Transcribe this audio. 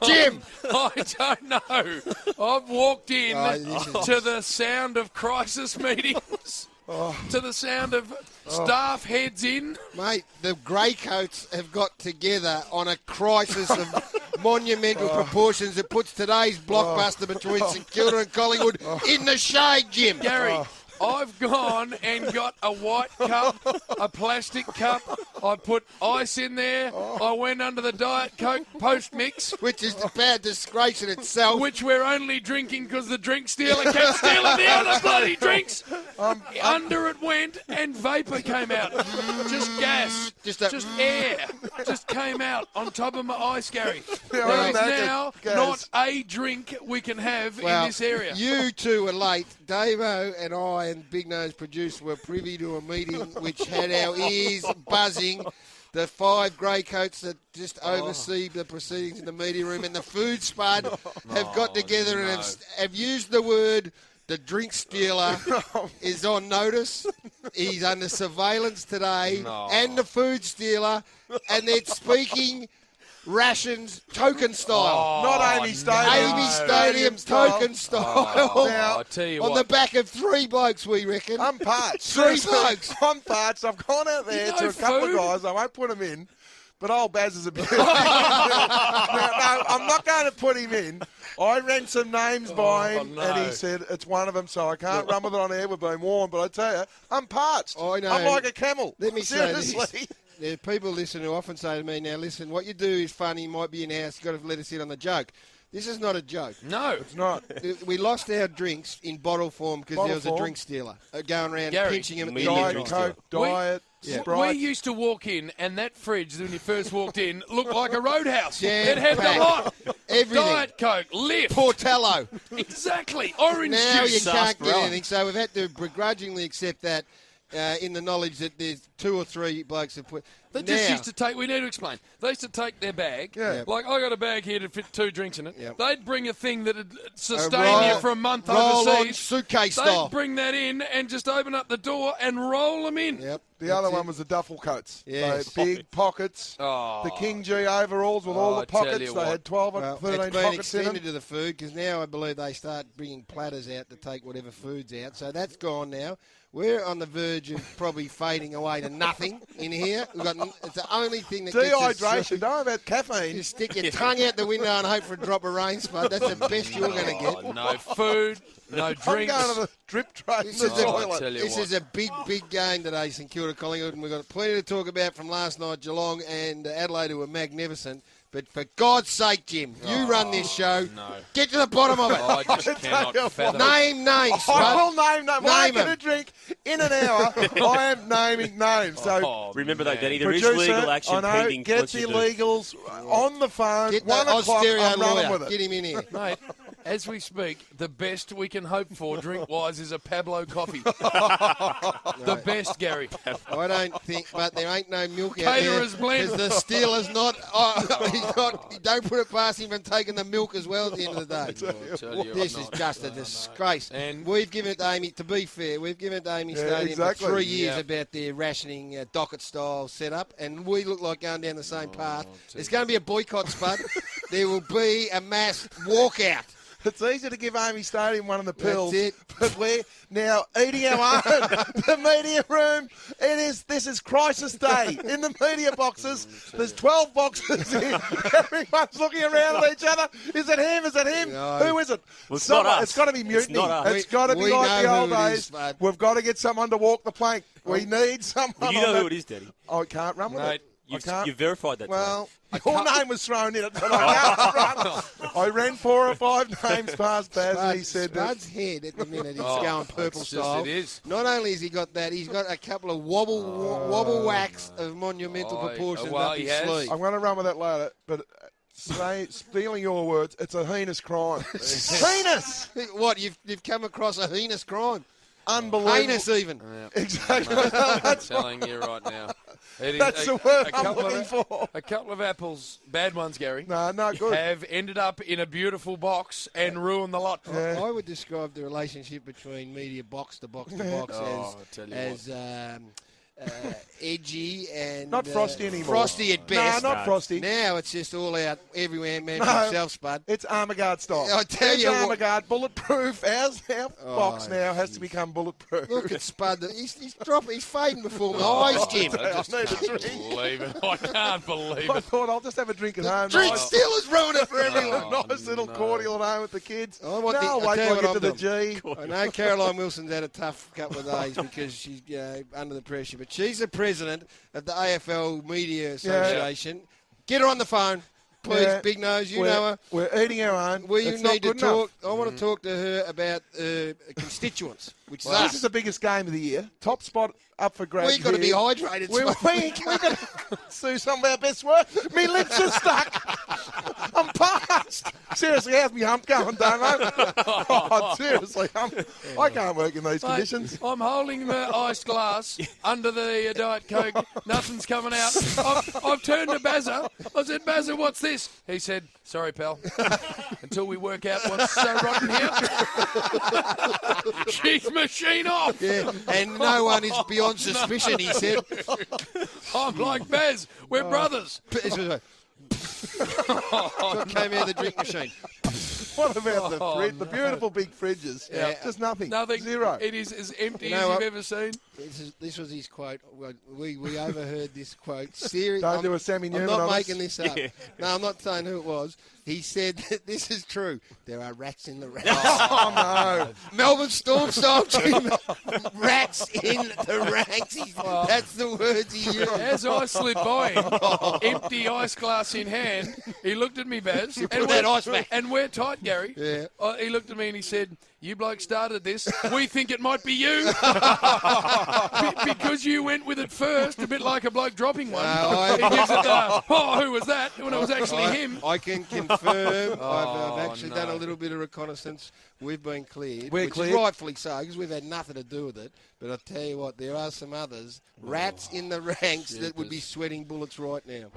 Jim! I don't know. I've walked in to the sound of crisis meetings, to the sound of staff heads in. Mate, the Greycoats have got together on a crisis of monumental proportions that puts today's blockbuster between St Kilda and Collingwood in the shade, Jim. Gary, I've gone and got a white cup, a plastic cup. I put ice in there. I went under the Diet Coke post-mix. Which is a bad disgrace in itself. Which we're only drinking because the drink stealer kept stealing the other bloody drinks. Under it went and vapour came out. Just gas. Just air. Just came out on top of my ice, Gary. There is now not a drink we can have in this area. You two were late. Davo and I and Big Nose producer were privy to a meeting which had our ears buzzing. The 5 Greycoats that just oversee the proceedings in the media room and the food spud have got together and have used the word the drink stealer is on notice. He's under surveillance today and the food stealer, and they're speaking rations token style. Not Amy Stadium. Amy Stadium token style. Now, I tell you on the back of 3 blokes, we reckon. I'm parched. 3 blokes. I'm parched. I've gone out there to a couple of guys. I won't put them in, but old Baz is a bit. No, I'm not going to put him in. I ran some names by him, and he said it's one of them, so I can't run with it on air. We've been warned, but I tell you, I'm parched. I know. I'm like a camel. Let me Seriously. say this. There are people listening who often say to me, now listen, what you do is funny, might be in house, you've got to let us in on the joke. This is not a joke. No. It's not. We lost our drinks in bottle form because there was a drink stealer going around pinching them. Diet Coke, Diet, Sprite. We used to walk in, and that fridge, when you first walked in, looked like a roadhouse. Jam It had packed. the lot. Everything. Diet Coke, Lift. Portello. Exactly. Orange Now juice. you can't get anything, so we've had to begrudgingly accept that in the knowledge that there's 2 or 3 blokes have put... They just used to take, we need to explain, they used to take their bag, like I got a bag here to fit 2 drinks in it, they'd bring a thing that would sustain you for a month overseas, suitcase style. They'd bring that in and just open up the door and roll them in. Yep. The other one was the duffel coats. Yes. They had big pockets. The King G overalls with all the pockets. They had 12 or 13 it's been pockets in them. extended to the food because now I believe they start bringing platters out to take whatever food's out. So that's gone now. We're on the verge of probably fading away to nothing in here. It's the only thing that gets us... Dehydration. Don't know about caffeine. You stick your tongue out the window and hope for a drop of rain, Spud. That's the best you're going to get. No food, no drinks. I'm going to the drip tray in the toilet. This is a big, big game today, St Kilda Collingwood, and we've got plenty to talk about from last night. Geelong and Adelaide, who were magnificent. But for God's sake, Jim, you run this show. No. Get to the bottom of it. I just cannot fathom. Name names, Spud. I will name names. When I get them. a drink in an hour, I am naming names. So remember though, Danny, there is producer, legal action I know, pending. get the illegals on the phone. Get 1 the o'clock, Austereo I'm running lawyer. with it. Get him in here. Mate, as we speak, the best we can hope for drink-wise is a Pablo coffee. The best, Gary. I don't think, but there ain't no milk out there. Caterer's blend. Because the Steelers not, don't put it past him from taking the milk as well at the end of the day. This is just a disgrace. And we've given it to Amy, to be fair, we've given it to Amy Stadium for 3 years about their rationing docket-style setup, and we look like going down the same path. There's going to be a boycott, Spud. There will be a mass walkout. It's easy to give Amy Stadium one of the pills, That's it. but we're now eating our own. The media room, this is crisis day. In the media boxes, there's 12 boxes in. Everyone's looking around at each other. Is it him? Is it him? No. Who is it? Well, it's not us. It's got to be mutiny. It's not us. It's got to be We like the know old who it days. is, mate. We've got to get someone to walk the plank. We need someone. Well, you on know that. who it is, Danny. I can't run with it. You've verified that. Well, your name was thrown in it, but I can't run. I ran 4 or 5 names past Baz, and he said that. Spud's head at the minute is going purple style. It is. Not only has he got that, he's got a couple of wobble whacks of monumental proportions up he his has. sleeve. I'm going to run with that later, but stealing your words, it's a heinous crime. Heinous! What, you've come across a heinous crime? Unbelievable. Heinous even. Exactly. I'm telling you right now. It is That's the word I'm looking for. A couple of apples, bad ones, Gary, No, good. have ended up in a beautiful box and ruined the lot. I would describe the relationship between media box to box to box I tell you as edgy and not frosty anymore. Frosty at best. No, not frosty. Now it's just all out. Every man for himself, Spud. It's armour guard style. I tell you armour guard, bulletproof. Our box now has to become bulletproof. Look at Spud. He's dropping. He's fading before my eyes, Jim. I need a drink. Believe it. I can't believe I it. thought I'll just have a drink at home. Drink still has ruined it for everyone. Nice little cordial at home with the kids. I'll wait till I get to the G. I know Caroline Wilson's had a tough couple of days because she's under the pressure, but she's the president of the AFL Media Association. Yeah. Get her on the phone, please, Big Nose. You know her. We're eating our own. We need to talk. I want to talk to her about constituents, which is us. This is the biggest game of the year. Top spot up for grabs. We've got to be hydrated. We've got to do some of our best work. Me lips are stuck. I'm past. Seriously, how's me hump going, Damo? Oh, seriously, I can't work in these conditions. I'm holding the iced glass under the Diet Coke. Nothing's coming out. I've turned to Bazza. I said, Bazza, what's this? He said, sorry, pal. Until we work out what's so rotten here. She's machine off. Yeah, and no one is beyond suspicion, he said. I'm like Baz. We're brothers. What came out of the drink machine? What about the beautiful big fridges? Yeah. Just nothing. Nothing. Zero. It is as empty as you've ever seen. This was his quote. We overheard this quote. Don't do a Sammy Newman. I'm not making this up. Yeah. No, I'm not saying who it was. He said that this is true. There are rats in the ranks. Oh, no. Melbourne Storm-style team. Rats in the ranks. That's the words he used. As I slid by him, empty ice glass in hand, he looked at me, Baz. And we're tight, Garry. Yeah. He looked at me and he said, you bloke started this. We think it might be you. Because you went with it first, a bit like a bloke dropping one. He gives it who was that? When it was actually him. I can confirm I've actually done a little bit of reconnaissance. We've been cleared. Which is rightfully so, because we've had nothing to do with it. But I'll tell you what, there are some others, rats in the ranks that would be sweating bullets right now.